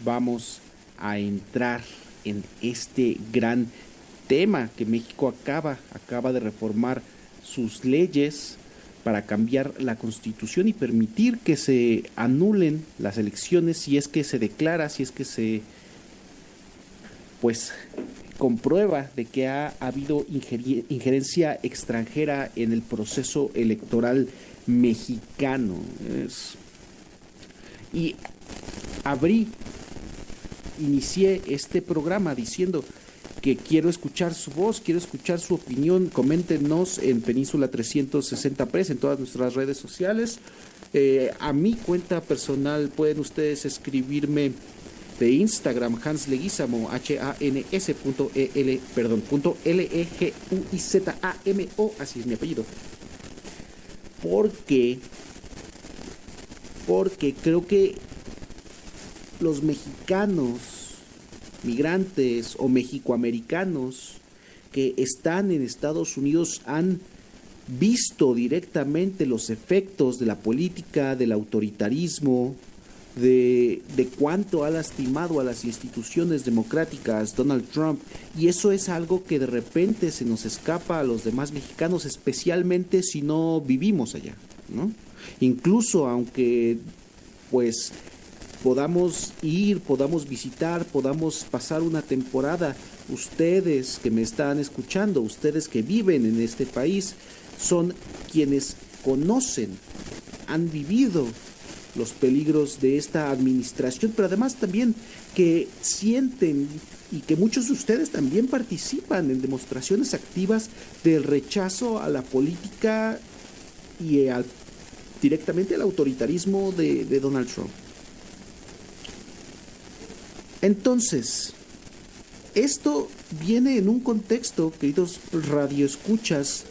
vamos a entrar en este gran tema que México acaba de reformar sus leyes para cambiar la Constitución y permitir que se anulen las elecciones si es que se declara, si es que se pues comprueba de que ha habido injerencia extranjera en el proceso electoral mexicano. Y inicié este programa diciendo que quiero escuchar su voz, quiero escuchar su opinión. Coméntenos en Península 360 Press, en todas nuestras redes sociales. A mi cuenta personal pueden ustedes escribirme de Instagram, Hans Leguizamo, Leguizamo, así es mi apellido. Porque creo que los mexicanos, migrantes o mexicoamericanos que están en Estados Unidos han visto directamente los efectos de la política, del autoritarismo, de cuánto ha lastimado a las instituciones democráticas Donald Trump, y eso es algo que de repente se nos escapa a los demás mexicanos, especialmente si no vivimos allá, ¿no? Incluso aunque pues podamos ir, podamos visitar, podamos pasar una temporada, ustedes que me están escuchando, ustedes que viven en este país, son quienes conocen, han vivido los peligros de esta administración, pero además también que sienten y que muchos de ustedes también participan en demostraciones activas del rechazo a la política y directamente al autoritarismo de Donald Trump. Entonces, esto viene en un contexto, queridos radioescuchas,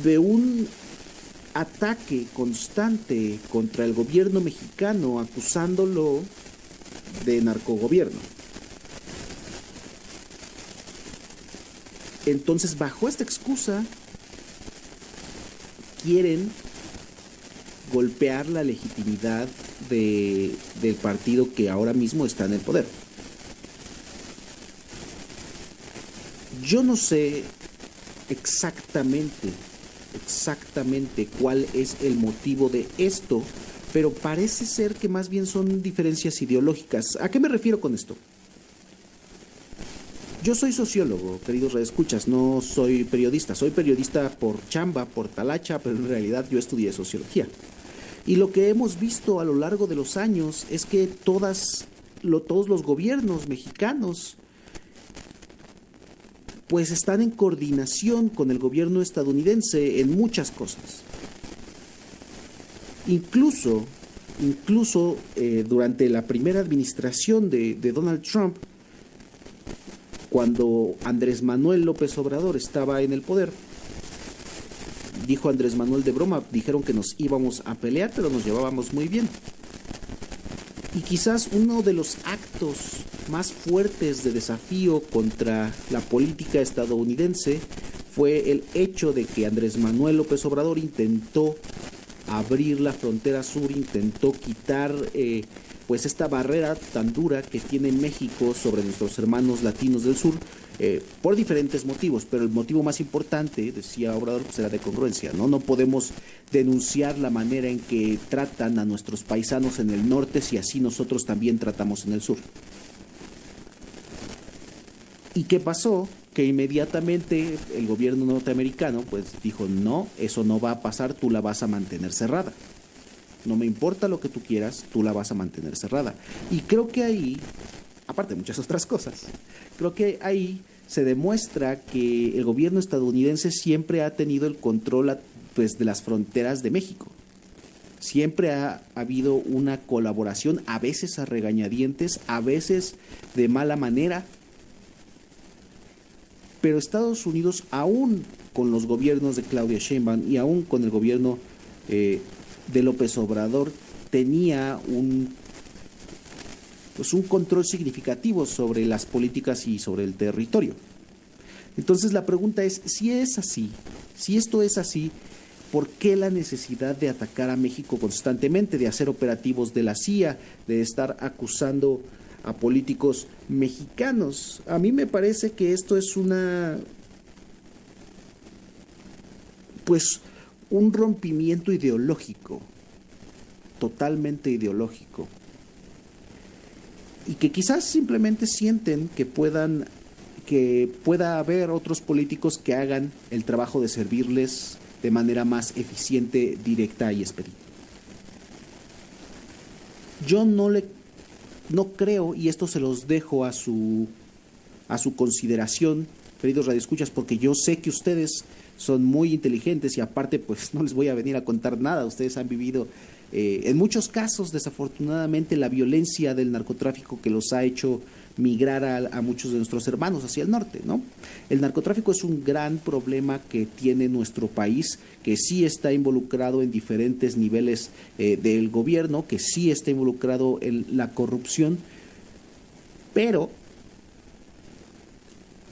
de un ataque constante contra el gobierno mexicano, acusándolo de narcogobierno. Entonces, bajo esta excusa, quieren golpear la legitimidad del partido que ahora mismo está en el poder. Yo no sé exactamente cuál es el motivo de esto, pero parece ser que más bien son diferencias ideológicas. ¿A qué me refiero con esto? Yo soy sociólogo, queridos redescuchas, no soy periodista. Soy periodista por chamba, por talacha, pero en realidad yo estudié sociología. Y lo que hemos visto a lo largo de los años es que todos los gobiernos mexicanos pues están en coordinación con el gobierno estadounidense en muchas cosas. Incluso durante la primera administración de Donald Trump, cuando Andrés Manuel López Obrador estaba en el poder, dijo Andrés Manuel de broma, dijeron que nos íbamos a pelear, pero nos llevábamos muy bien. Y quizás uno de los actos más fuertes de desafío contra la política estadounidense fue el hecho de que Andrés Manuel López Obrador intentó abrir la frontera sur, intentó quitar pues esta barrera tan dura que tiene México sobre nuestros hermanos latinos del sur, por diferentes motivos, pero el motivo más importante, decía Obrador, pues era de congruencia, ¿no? No podemos denunciar la manera en que tratan a nuestros paisanos en el norte si así nosotros también tratamos en el sur. ¿Y qué pasó? Que inmediatamente el gobierno norteamericano pues dijo, no, eso no va a pasar, tú la vas a mantener cerrada. No me importa lo que tú quieras, tú la vas a mantener cerrada. Y creo que ahí, aparte de muchas otras cosas, creo que ahí se demuestra que el gobierno estadounidense siempre ha tenido el control pues, de las fronteras de México. Siempre ha habido una colaboración, a veces a regañadientes, a veces de mala manera. Pero Estados Unidos, aún con los gobiernos de Claudia Sheinbaum y aún con el gobierno de López Obrador, tenía un control significativo sobre las políticas y sobre el territorio. Entonces la pregunta es, si es así, si esto es así, ¿Por qué la necesidad de atacar a México constantemente, de hacer operativos de la CIA, de estar acusando a políticos mexicanos? A mí me parece que esto es pues un rompimiento ideológico, totalmente ideológico, y que quizás simplemente sienten que pueda haber otros políticos que hagan el trabajo de servirles de manera más eficiente, directa y expedita. Yo no creo, y esto se los dejo a su consideración, queridos radioescuchas, porque yo sé que ustedes son muy inteligentes y aparte pues no les voy a venir a contar nada. Ustedes han vivido en muchos casos, desafortunadamente, la violencia del narcotráfico que los ha hecho migrar a muchos de nuestros hermanos hacia el norte, ¿no? El narcotráfico es un gran problema que tiene nuestro país, que sí está involucrado en diferentes niveles del gobierno, que sí está involucrado en la corrupción, pero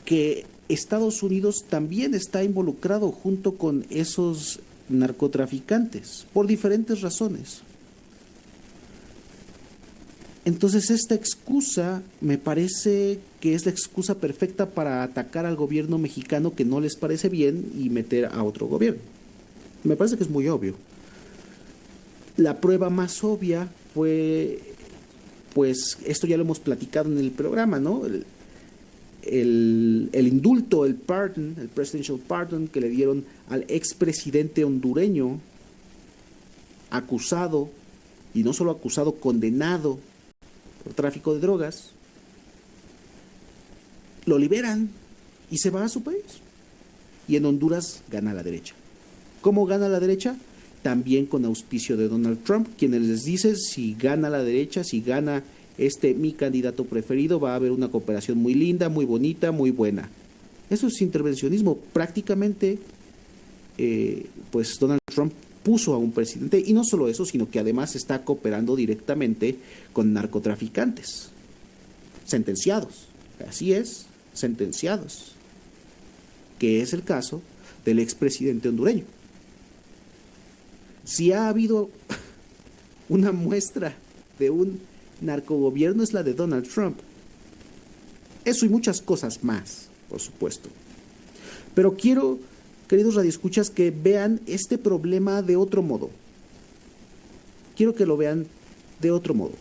que Estados Unidos también está involucrado junto con esos narcotraficantes, por diferentes razones. Entonces esta excusa me parece que es la excusa perfecta para atacar al gobierno mexicano que no les parece bien y meter a otro gobierno. Me parece que es muy obvio. La prueba más obvia fue, pues esto ya lo hemos platicado en el programa, ¿no? El indulto, el pardon, el presidential pardon que le dieron al expresidente hondureño, acusado, y no solo acusado, condenado por tráfico de drogas. Lo liberan y se va a su país. Y en Honduras gana la derecha. ¿Cómo gana la derecha? También con auspicio de Donald Trump, quien les dice, si gana la derecha, si gana mi candidato preferido, va a haber una cooperación muy linda, muy bonita, muy buena. Eso es intervencionismo. Prácticamente, pues Donald Trump puso a un presidente, y no solo eso, sino que además está cooperando directamente con narcotraficantes, sentenciados. Así es, sentenciados. Que es el caso del expresidente hondureño. Si ha habido una muestra de un narcogobierno, es la de Donald Trump. Eso y muchas cosas más, por supuesto. Pero quiero, queridos radioescuchas, que vean este problema de otro modo. Quiero que lo vean de otro modo.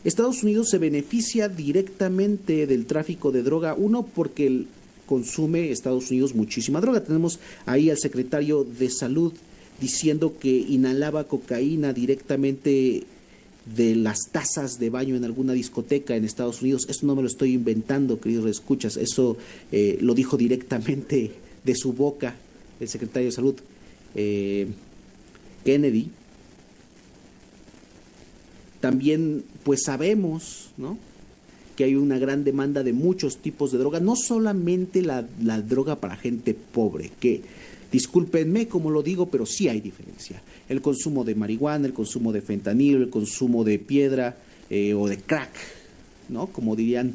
Estados Unidos se beneficia directamente del tráfico de droga, uno, porque consume Estados Unidos muchísima droga. Tenemos ahí al secretario de Salud diciendo que inhalaba cocaína directamente de las tazas de baño en alguna discoteca en Estados Unidos. Esto no me lo estoy inventando, queridos escuchas, eso lo dijo directamente de su boca el secretario de Salud, Kennedy. También pues sabemos, ¿no?, que hay una gran demanda de muchos tipos de droga, no solamente la droga para gente pobre, que discúlpenme como lo digo, pero sí hay diferencia. El consumo de marihuana, el consumo de fentanilo, el consumo de piedra o de crack, ¿no?, como dirían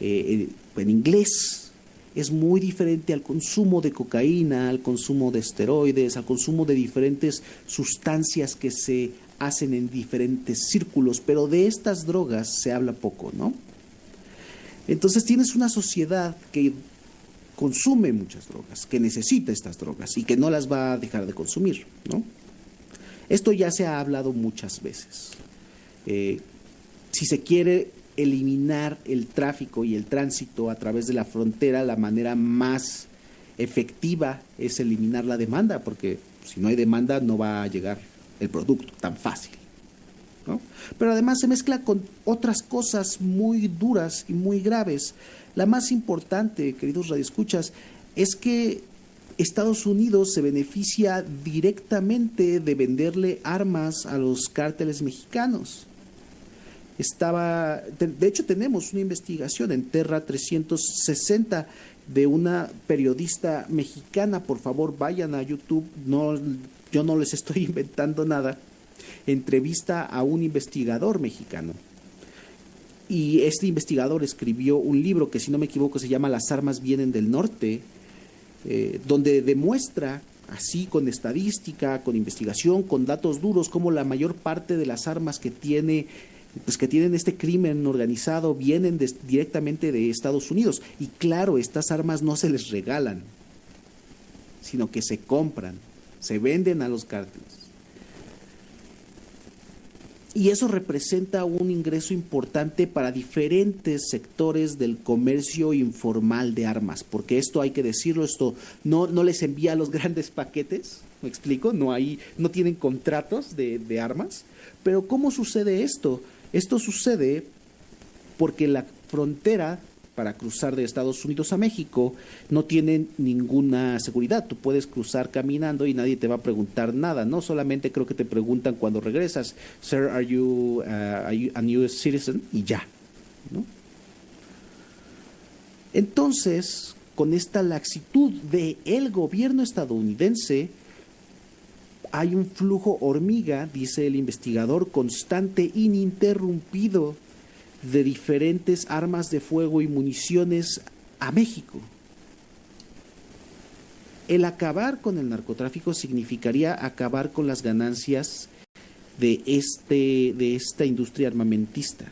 en inglés, es muy diferente al consumo de cocaína, al consumo de esteroides, al consumo de diferentes sustancias que se hacen en diferentes círculos, pero de estas drogas se habla poco, ¿no? Entonces tienes una sociedad que consume muchas drogas, que necesita estas drogas y que no las va a dejar de consumir, ¿no? Esto ya se ha hablado muchas veces. Si se quiere eliminar el tráfico y el tránsito a través de la frontera, la manera más efectiva es eliminar la demanda, porque si no hay demanda no va a llegar el producto tan fácil, ¿no? Pero además se mezcla con otras cosas muy duras y muy graves. La más importante, queridos radioescuchas, es que Estados Unidos se beneficia directamente de venderle armas a los cárteles mexicanos. De hecho, tenemos una investigación en Terra 360 de una periodista mexicana. Por favor, vayan a YouTube, yo no les estoy inventando nada. Entrevista a un investigador mexicano. Y este investigador escribió un libro que, si no me equivoco, se llama Las armas vienen del norte, donde demuestra así con estadística, con investigación, con datos duros, como la mayor parte de las armas que tienen este crimen organizado vienen directamente de Estados Unidos. Y claro, estas armas no se les regalan, sino que se compran, se venden a los cárteles. Y eso representa un ingreso importante para diferentes sectores del comercio informal de armas, porque esto hay que decirlo, esto no les envía los grandes paquetes, ¿me explico? No tienen contratos de armas. Pero ¿cómo sucede esto? Esto sucede porque la frontera para cruzar de Estados Unidos a México no tiene ninguna seguridad. Tú puedes cruzar caminando y nadie te va a preguntar nada, ¿no? Solamente creo que te preguntan cuando regresas, Sir, are you a US citizen? Y ya, ¿no? Entonces, con esta laxitud del gobierno estadounidense, hay un flujo hormiga, dice el investigador, constante, ininterrumpido, de diferentes armas de fuego y municiones a México. El acabar con el narcotráfico significaría acabar con las ganancias de esta industria armamentista,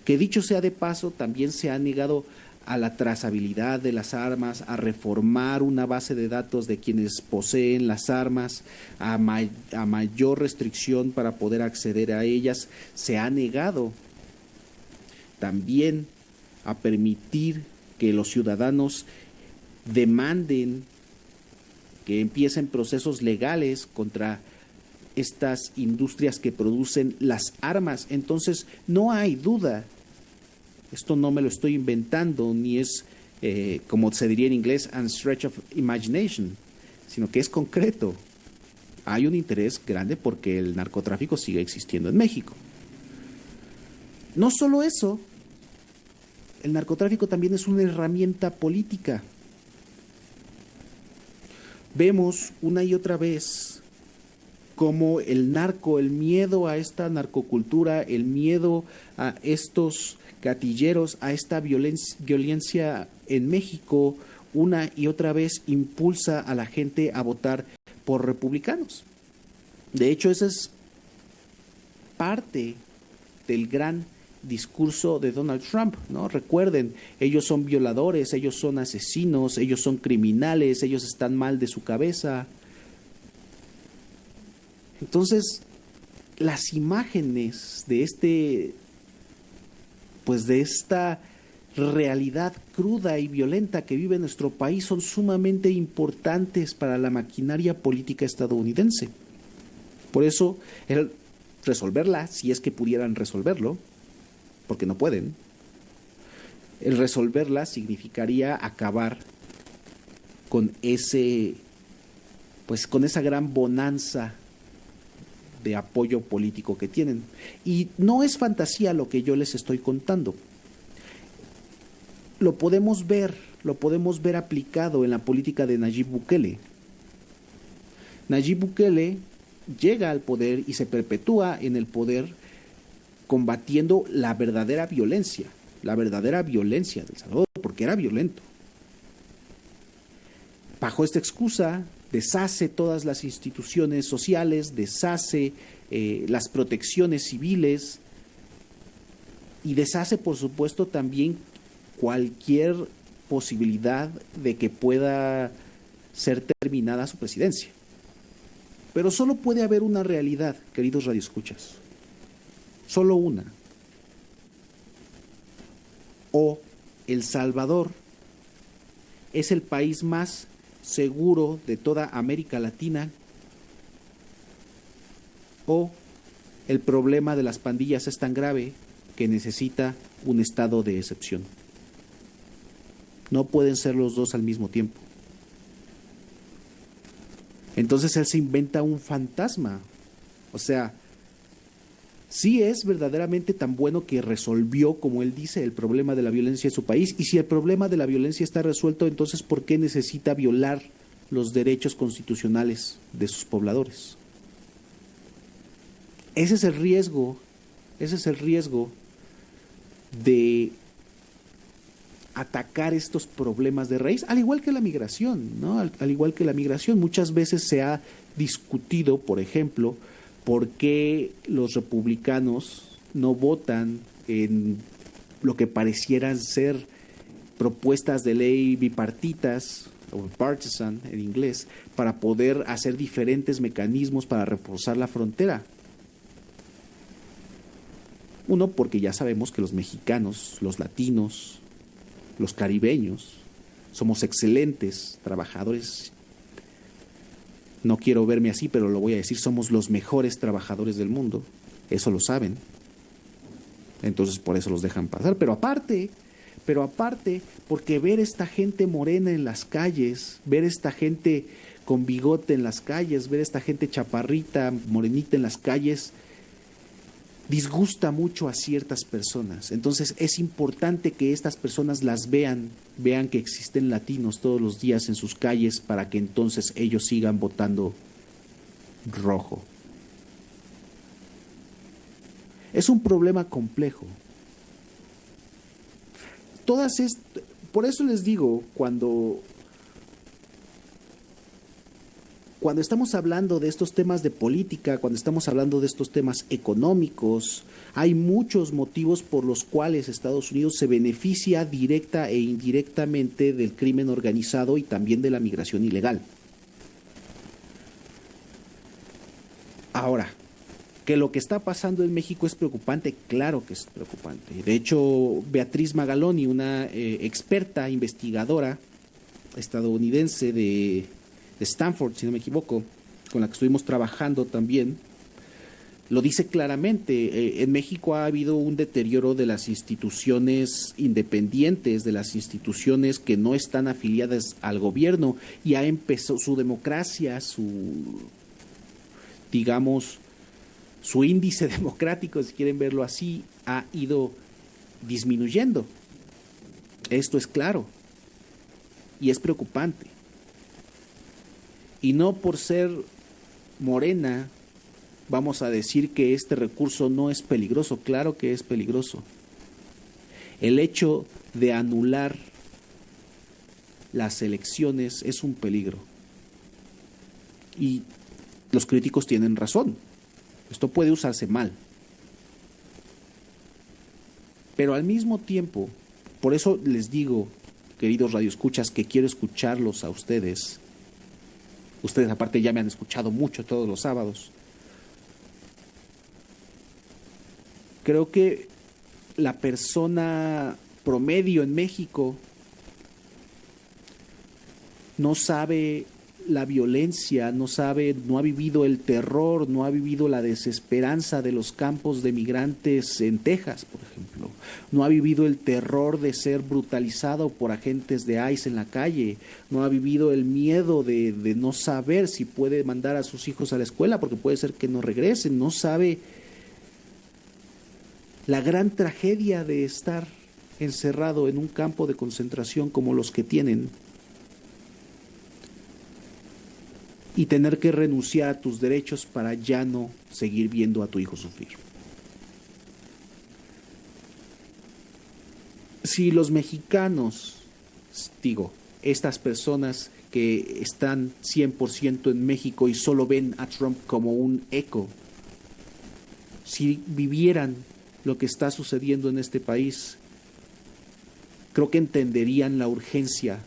que dicho sea de paso, también se ha negado a la trazabilidad de las armas, a reformar una base de datos de quienes poseen las armas, a mayor restricción para poder acceder a ellas. Se ha negado también a permitir que los ciudadanos demanden que empiecen procesos legales contra estas industrias que producen las armas. Entonces, no hay duda, esto no me lo estoy inventando, ni es, como se diría en inglés, an stretch of imagination, sino que es concreto. Hay un interés grande porque el narcotráfico sigue existiendo en México. No solo eso, el narcotráfico también es una herramienta política. Vemos una y otra vez cómo el miedo a esta narcocultura, el miedo a estos gatilleros, a esta violencia en México, una y otra vez impulsa a la gente a votar por republicanos. De hecho, esa es parte del gran discurso de Donald Trump, ¿no? Recuerden, ellos son violadores, ellos son asesinos, ellos son criminales, ellos están mal de su cabeza. Entonces, las imágenes de de esta realidad cruda y violenta que vive nuestro país son sumamente importantes para la maquinaria política estadounidense. Por eso, el resolverla, si es que pudieran resolverlo, porque no pueden, el resolverla significaría acabar con con esa gran bonanza de apoyo político que tienen. Y no es fantasía lo que yo les estoy contando. Lo podemos ver aplicado en la política de Nayib Bukele. Nayib Bukele llega al poder y se perpetúa en el poder combatiendo la verdadera violencia de El Salvador, porque era violento. Bajo esta excusa, deshace todas las instituciones sociales, deshace las protecciones civiles y deshace, por supuesto, también cualquier posibilidad de que pueda ser terminada su presidencia. Pero solo puede haber una realidad, queridos radioescuchas. Solo una. O El Salvador es el país más seguro de toda América Latina, o el problema de las pandillas es tan grave que necesita un estado de excepción. No pueden ser los dos al mismo tiempo. Entonces él se inventa un fantasma. O sea, sí es verdaderamente tan bueno que resolvió, como él dice, el problema de la violencia en su país. Y si el problema de la violencia está resuelto, entonces ¿por qué necesita violar los derechos constitucionales de sus pobladores? Ese es el riesgo de atacar estos problemas de raíz, al igual que la migración, ¿no? Al igual que la migración, muchas veces se ha discutido, por ejemplo, por qué los republicanos no votan en lo que parecieran ser propuestas de ley bipartitas, o partisan en inglés, para poder hacer diferentes mecanismos para reforzar la frontera. Uno, porque ya sabemos que los mexicanos, los latinos, los caribeños, somos excelentes trabajadores. No quiero verme así, pero lo voy a decir, somos los mejores trabajadores del mundo. Eso lo saben. Entonces por eso los dejan pasar. Pero aparte, porque ver esta gente morena en las calles, ver esta gente con bigote en las calles, ver esta gente chaparrita, morenita en las calles, disgusta mucho a ciertas personas. Entonces es importante que estas personas las vean que existen latinos todos los días en sus calles para que entonces ellos sigan votando rojo. Es un problema complejo. Por eso les digo, cuando estamos hablando de estos temas de política, cuando estamos hablando de estos temas económicos, hay muchos motivos por los cuales Estados Unidos se beneficia directa e indirectamente del crimen organizado y también de la migración ilegal. Ahora, que lo que está pasando en México es preocupante, claro que es preocupante. De hecho, Beatriz Magaloni, una experta investigadora estadounidense de Stanford, si no me equivoco, con la que estuvimos trabajando también, lo dice claramente. En México ha habido un deterioro de las instituciones independientes, de las instituciones que no están afiliadas al gobierno, y ha empezado su democracia, digamos, su índice democrático, si quieren verlo así, ha ido disminuyendo. Esto es claro y es preocupante. Y no por ser morena vamos a decir que este recurso no es peligroso. Claro que es peligroso. El hecho de anular las elecciones es un peligro. Y los críticos tienen razón. Esto puede usarse mal. Pero al mismo tiempo, por eso les digo, queridos radioescuchas, que quiero escucharlos a ustedes. Ustedes aparte ya me han escuchado mucho todos los sábados. Creo que la persona promedio en México no sabe la violencia, no ha vivido el terror, no ha vivido la desesperanza de los campos de migrantes en Texas, por ejemplo. No ha vivido el terror de ser brutalizado por agentes de ICE en la calle. No ha vivido el miedo de no saber si puede mandar a sus hijos a la escuela porque puede ser que no regresen. No sabe la gran tragedia de estar encerrado en un campo de concentración como los que tienen y tener que renunciar a tus derechos para ya no seguir viendo a tu hijo sufrir. Si los mexicanos, digo, estas personas que están 100% en México y solo ven a Trump como un eco, si vivieran lo que está sucediendo en este país, creo que entenderían la urgencia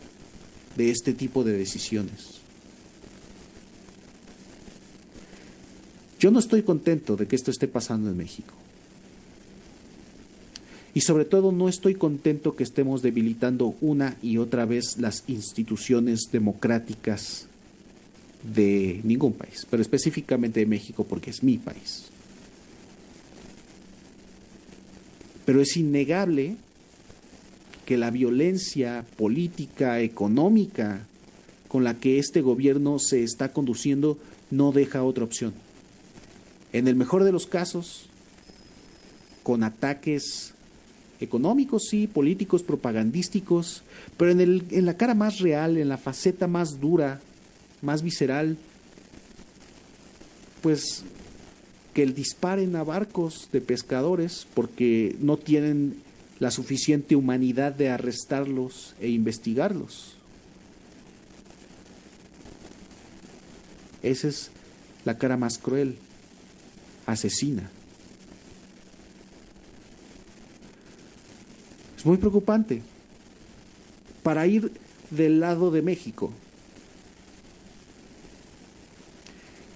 de este tipo de decisiones. Yo no estoy contento de que esto esté pasando en México. Y sobre todo no estoy contento que estemos debilitando una y otra vez las instituciones democráticas de ningún país, pero específicamente de México porque es mi país. Pero es innegable que la violencia política, económica con la que este gobierno se está conduciendo no deja otra opción. En el mejor de los casos, con ataques económicos, sí, políticos, propagandísticos, pero en la cara más real, en la faceta más dura, más visceral, pues que disparen a barcos de pescadores porque no tienen la suficiente humanidad de arrestarlos e investigarlos. Esa es la cara más cruel, asesina. Es muy preocupante. Para ir del lado de México,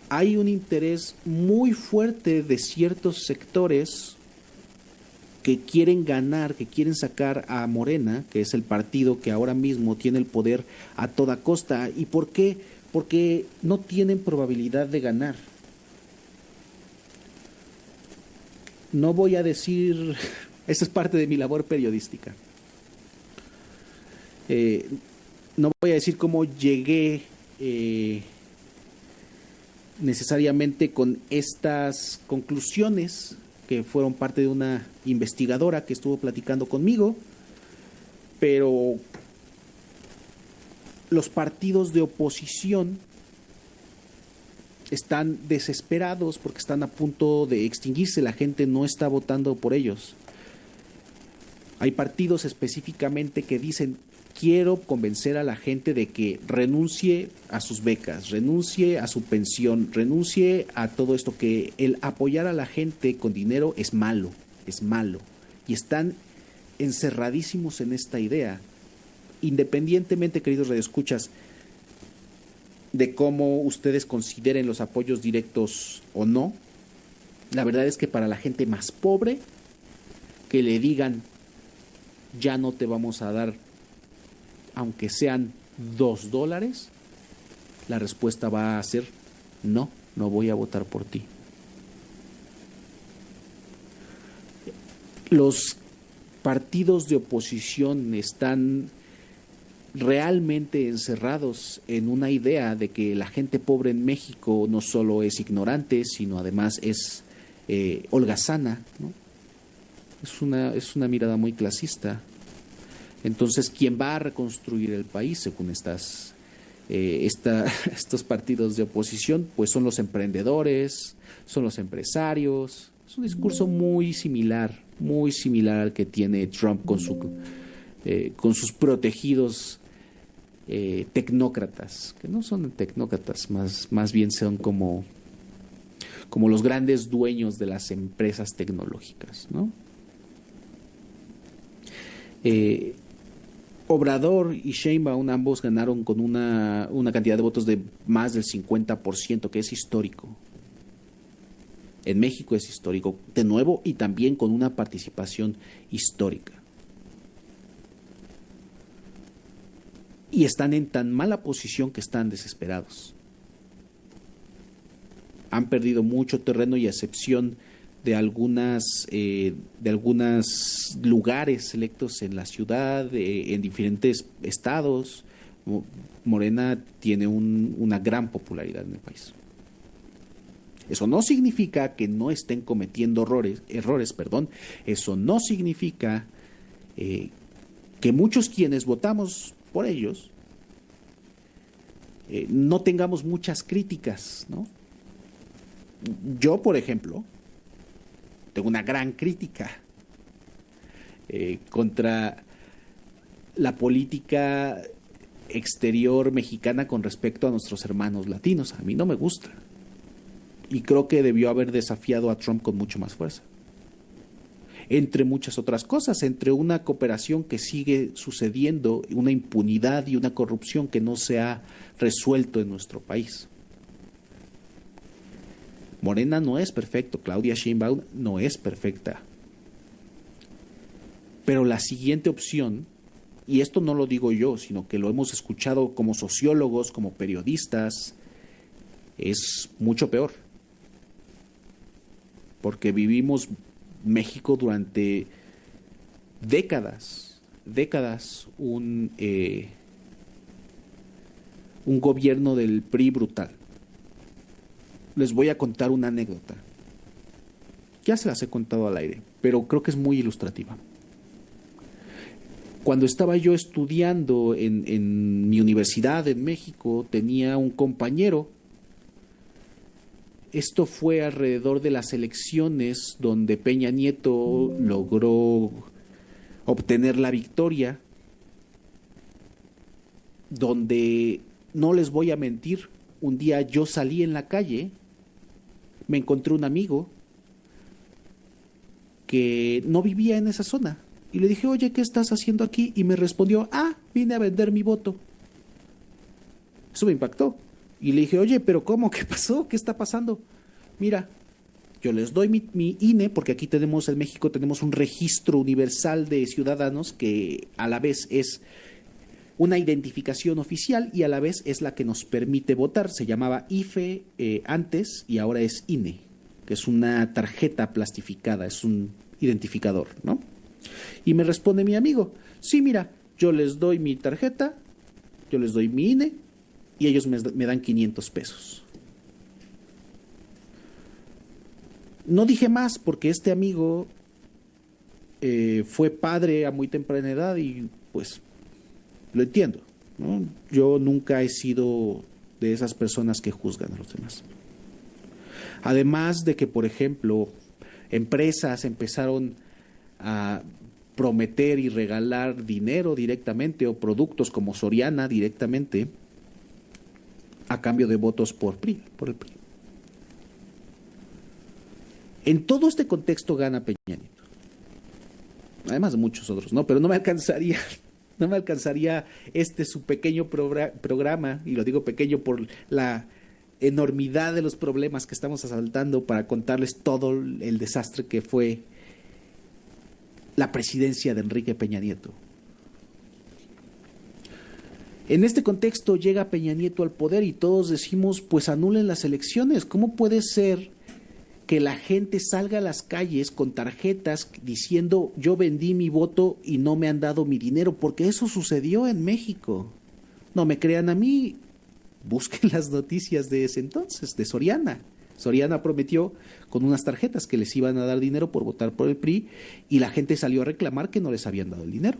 hay un interés muy fuerte de ciertos sectores que quieren ganar, que quieren sacar a Morena, que es el partido que ahora mismo tiene el poder a toda costa. ¿Y por qué? Porque no tienen probabilidad de ganar. No voy a decir, esa es parte de mi labor periodística. No voy a decir cómo llegué necesariamente con estas conclusiones, que fueron parte de una investigadora que estuvo platicando conmigo, pero los partidos de oposición están desesperados porque están a punto de extinguirse, la gente no está votando por ellos. Hay partidos específicamente que dicen: quiero convencer a la gente de que renuncie a sus becas, renuncie a su pensión, renuncie a todo esto, que el apoyar a la gente con dinero es malo, es malo. Y están encerradísimos en esta idea. Independientemente, queridos radioescuchas, de cómo ustedes consideren los apoyos directos o no, la verdad es que para la gente más pobre, que le digan: ya no te vamos a dar, aunque sean $2, la respuesta va a ser: no, no voy a votar por ti. Los partidos de oposición están realmente encerrados en una idea de que la gente pobre en México no solo es ignorante, sino además es holgazana, ¿no? Es una mirada muy clasista. Entonces, ¿quién va a reconstruir el país según estos partidos de oposición? Pues son los emprendedores, son los empresarios. Es un discurso muy similar al que tiene Trump con sus protegidos tecnócratas, que no son tecnócratas, más bien son como los grandes dueños de las empresas tecnológicas, ¿no? Obrador y Sheinbaum ambos ganaron con una cantidad de votos de más del 50%, que es histórico. En México es histórico, de nuevo, y también con una participación histórica. Y están en tan mala posición que están desesperados. Han perdido mucho terreno, y a excepción de algunos lugares selectos en la ciudad, en diferentes estados, Morena tiene una gran popularidad en el país. Eso no significa que no estén cometiendo errores. Eso no significa que muchos quienes votamos por ellos no tengamos muchas críticas, ¿no? Yo, por ejemplo, tengo una gran crítica contra la política exterior mexicana con respecto a nuestros hermanos latinos. A mí no me gusta. Y creo que debió haber desafiado a Trump con mucho más fuerza. Entre muchas otras cosas, entre una cooperación que sigue sucediendo, una impunidad y una corrupción que no se ha resuelto en nuestro país. Morena no es perfecto, Claudia Sheinbaum no es perfecta. Pero la siguiente opción, y esto no lo digo yo, sino que lo hemos escuchado como sociólogos, como periodistas, es mucho peor. Porque vivimos México durante décadas, un gobierno del PRI brutal. Les voy a contar una anécdota. Ya se las he contado al aire, pero creo que es muy ilustrativa. Cuando estaba yo estudiando en mi universidad en México, tenía un compañero. Esto fue alrededor de las elecciones donde Peña Nieto logró obtener la victoria, donde, no les voy a mentir, un día yo salí en la calle, me encontré un amigo que no vivía en esa zona y le dije, oye, ¿qué estás haciendo aquí? Y me respondió, vine a vender mi voto. Eso me impactó. Y le dije, oye, pero ¿cómo? ¿Qué pasó? ¿Qué está pasando? Mira, yo les doy mi INE, porque aquí tenemos, en México tenemos un registro universal de ciudadanos que a la vez es una identificación oficial y a la vez es la que nos permite votar. Se llamaba IFE antes y ahora es INE, que es una tarjeta plastificada, es un identificador, ¿no? Y me responde mi amigo, sí, mira, yo les doy mi tarjeta, yo les doy mi INE y ellos me dan 500 pesos. No dije más porque este amigo fue padre a muy temprana edad y pues lo entiendo, ¿no? Yo nunca he sido de esas personas que juzgan a los demás. Además de que, por ejemplo, empresas empezaron a prometer y regalar dinero directamente o productos como Soriana directamente a cambio de votos por el PRI. En todo este contexto gana Peña Nieto. Además de muchos otros, ¿no? Pero no me alcanzaría su pequeño programa, y lo digo pequeño por la enormidad de los problemas que estamos asaltando, para contarles todo el desastre que fue la presidencia de Enrique Peña Nieto. En este contexto llega Peña Nieto al poder y todos decimos, pues anulen las elecciones. ¿Cómo puede ser que la gente salga a las calles con tarjetas diciendo yo vendí mi voto y no me han dado mi dinero? Porque eso sucedió en México. No me crean a mí, busquen las noticias de ese entonces, de Soriana. Soriana prometió con unas tarjetas que les iban a dar dinero por votar por el PRI y la gente salió a reclamar que no les habían dado el dinero.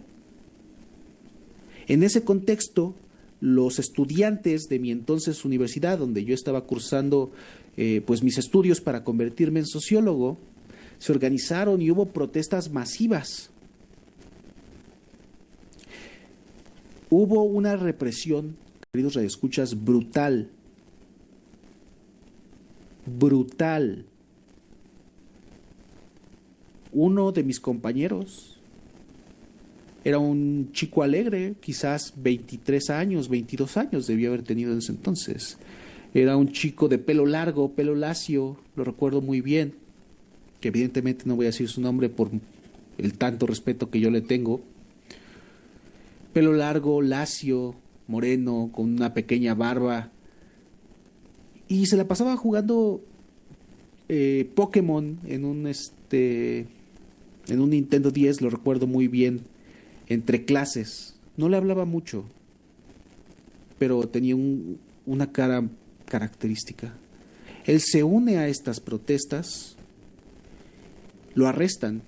En ese contexto, los estudiantes de mi entonces universidad, donde yo estaba cursando pues mis estudios para convertirme en sociólogo, se organizaron y hubo protestas masivas. Hubo una represión, queridos radioescuchas, brutal. Brutal. Uno de mis compañeros era un chico alegre, quizás 23 años, 22 años debió haber tenido en ese entonces. Era un chico de pelo largo, pelo lacio, lo recuerdo muy bien, que evidentemente no voy a decir su nombre por el tanto respeto que yo le tengo. Pelo largo, lacio, moreno, con una pequeña barba. Y se la pasaba jugando Pokémon en un Nintendo 10, lo recuerdo muy bien, entre clases. No le hablaba mucho, pero tenía una cara característica. Él se une a estas protestas, lo arrestan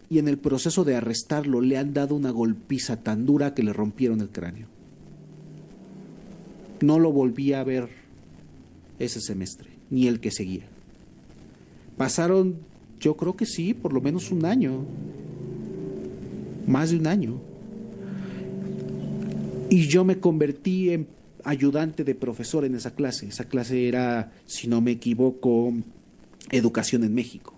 y en el proceso de arrestarlo le han dado una golpiza tan dura que le rompieron el cráneo. No lo volví a ver ese semestre, ni el que seguía. Pasaron, yo creo que sí, por lo menos un año, más de un año. Y yo me convertí en ayudante de profesor en esa clase. Esa clase era, si no me equivoco, Educación en México.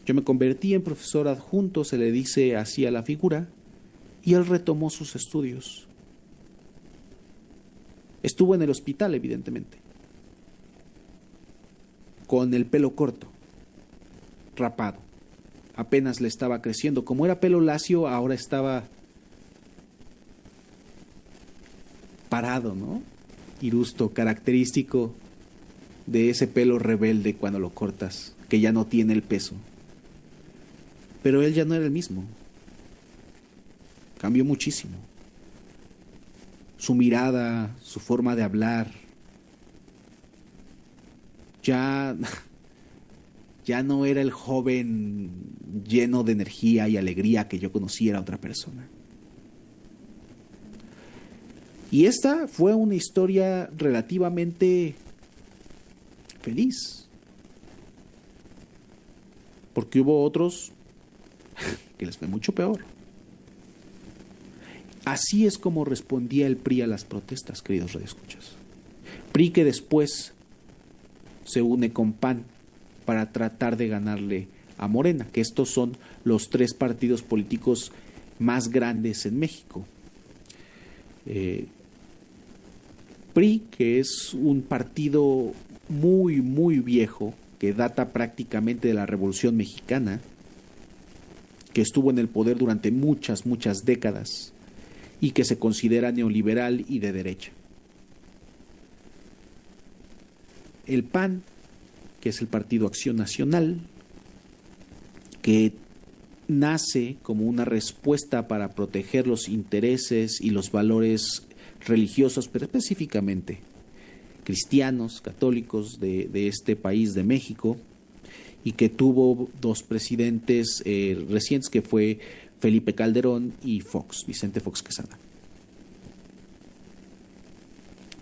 Yo me convertí en profesor adjunto, se le dice así a la figura, y él retomó sus estudios. Estuvo en el hospital, evidentemente, con el pelo corto, rapado. Apenas le estaba creciendo. Como era pelo lacio, ahora estaba parado, ¿no? Irusto, característico de ese pelo rebelde cuando lo cortas, que ya no tiene el peso. Pero él ya no era el mismo. Cambió muchísimo. Su mirada, su forma de hablar, ya no era el joven lleno de energía y alegría que yo conociera a otra persona. Y esta fue una historia relativamente feliz, porque hubo otros que les fue mucho peor. Así es como respondía el PRI a las protestas, queridos radioescuchas. PRI que después se une con PAN para tratar de ganarle a Morena, que estos son los tres partidos políticos más grandes en México. PRI, que es un partido muy, muy viejo, que data prácticamente de la Revolución Mexicana, que estuvo en el poder durante muchas, muchas décadas y que se considera neoliberal y de derecha. El PAN, que es el Partido Acción Nacional, que nace como una respuesta para proteger los intereses y los valores religiosos, pero específicamente cristianos, católicos de este país de México, y que tuvo dos presidentes recientes, que fue Felipe Calderón y Vicente Fox Quesada.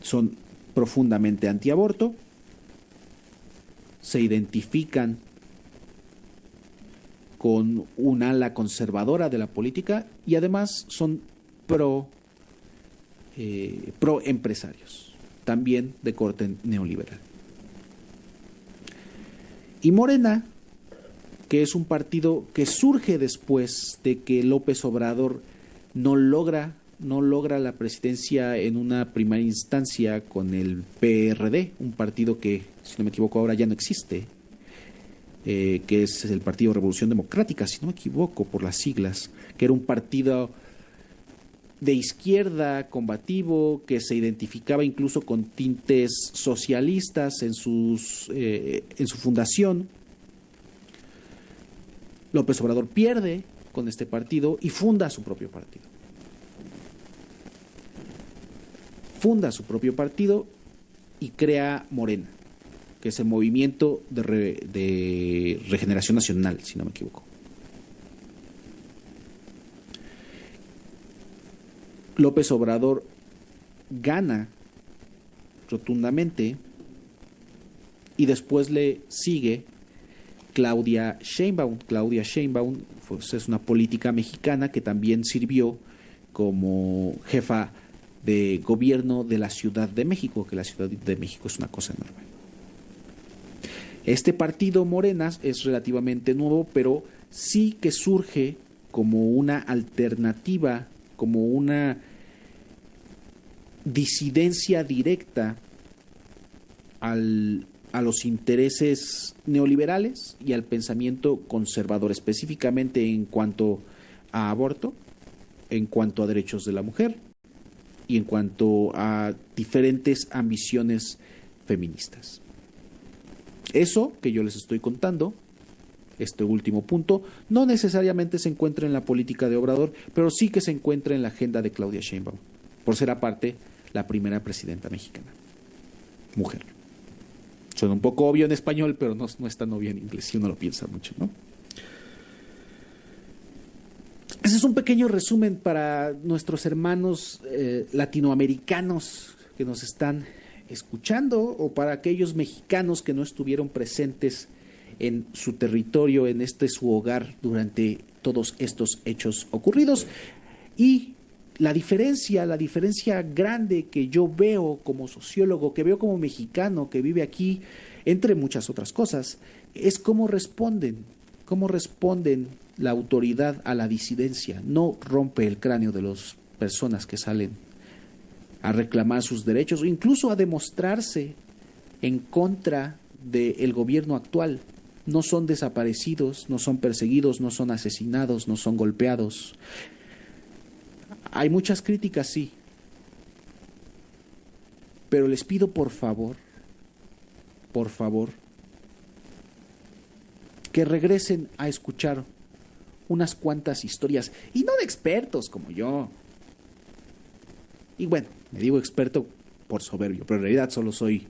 Son profundamente antiaborto, se identifican con un ala conservadora de la política y además son pro empresarios, también de corte neoliberal. Y Morena, que es un partido que surge después de que López Obrador no logra la presidencia en una primera instancia con el PRD, un partido que, si no me equivoco, ahora ya no existe, que es el Partido Revolución Democrática, si no me equivoco por las siglas, que era un partido de izquierda, combativo, que se identificaba incluso con tintes socialistas en su fundación. López Obrador pierde con este partido y funda su propio partido. Funda su propio partido y crea Morena, que es el Movimiento de Regeneración Nacional, si no me equivoco. López Obrador gana rotundamente y después le sigue Claudia Sheinbaum. Claudia Sheinbaum pues, es una política mexicana que también sirvió como jefa de gobierno de la Ciudad de México, que la Ciudad de México es una cosa enorme. Este partido Morena es relativamente nuevo, pero sí que surge como una alternativa, como una disidencia directa a los intereses neoliberales y al pensamiento conservador, específicamente en cuanto a aborto, en cuanto a derechos de la mujer y en cuanto a diferentes ambiciones feministas. Eso que yo les estoy contando, este último punto, no necesariamente se encuentra en la política de Obrador, pero sí que se encuentra en la agenda de Claudia Sheinbaum, por ser aparte la primera presidenta mexicana, mujer. Suena un poco obvio en español, pero no es tan obvio en inglés, si uno lo piensa mucho, ¿no? Ese es un pequeño resumen para nuestros hermanos latinoamericanos que nos están escuchando, o para aquellos mexicanos que no estuvieron presentes en su territorio, en su hogar, durante todos estos hechos ocurridos. Y la diferencia grande que yo veo como sociólogo, que veo como mexicano que vive aquí, entre muchas otras cosas, es cómo responden la autoridad a la disidencia. No rompe el cráneo de las personas que salen a reclamar sus derechos o incluso a demostrarse en contra del gobierno actual. No son desaparecidos, no son perseguidos, no son asesinados, no son golpeados. Hay muchas críticas, sí, pero les pido por favor, que regresen a escuchar unas cuantas historias, y no de expertos como yo. Y bueno, me digo experto por soberbio, pero en realidad solo soy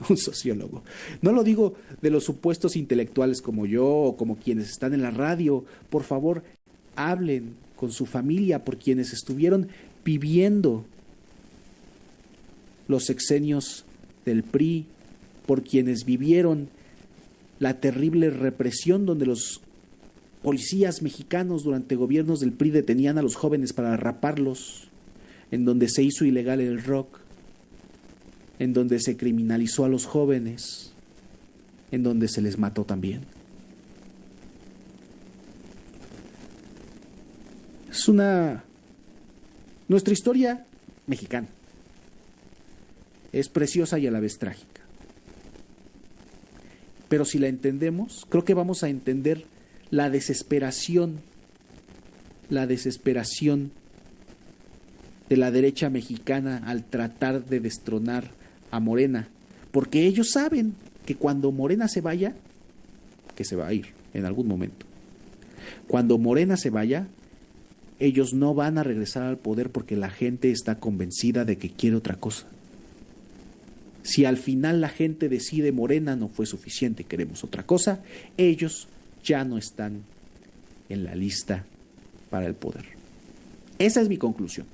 un sociólogo. No lo digo de los supuestos intelectuales como yo o como quienes están en la radio. Por favor, hablen con su familia, por quienes estuvieron viviendo los sexenios del PRI, por quienes vivieron la terrible represión donde los policías mexicanos durante gobiernos del PRI detenían a los jóvenes para raparlos, en donde se hizo ilegal el rock, en donde se criminalizó a los jóvenes, en donde se les mató también. Es nuestra historia mexicana. Es preciosa y a la vez trágica. Pero si la entendemos, creo que vamos a entender la desesperación de la derecha mexicana al tratar de destronar a Morena, porque ellos saben que cuando Morena se vaya, que se va a ir en algún momento, cuando Morena se vaya, ellos no van a regresar al poder porque la gente está convencida de que quiere otra cosa. Si al final la gente decide Morena no fue suficiente, queremos otra cosa, ellos ya no están en la lista para el poder. Esa es mi conclusión.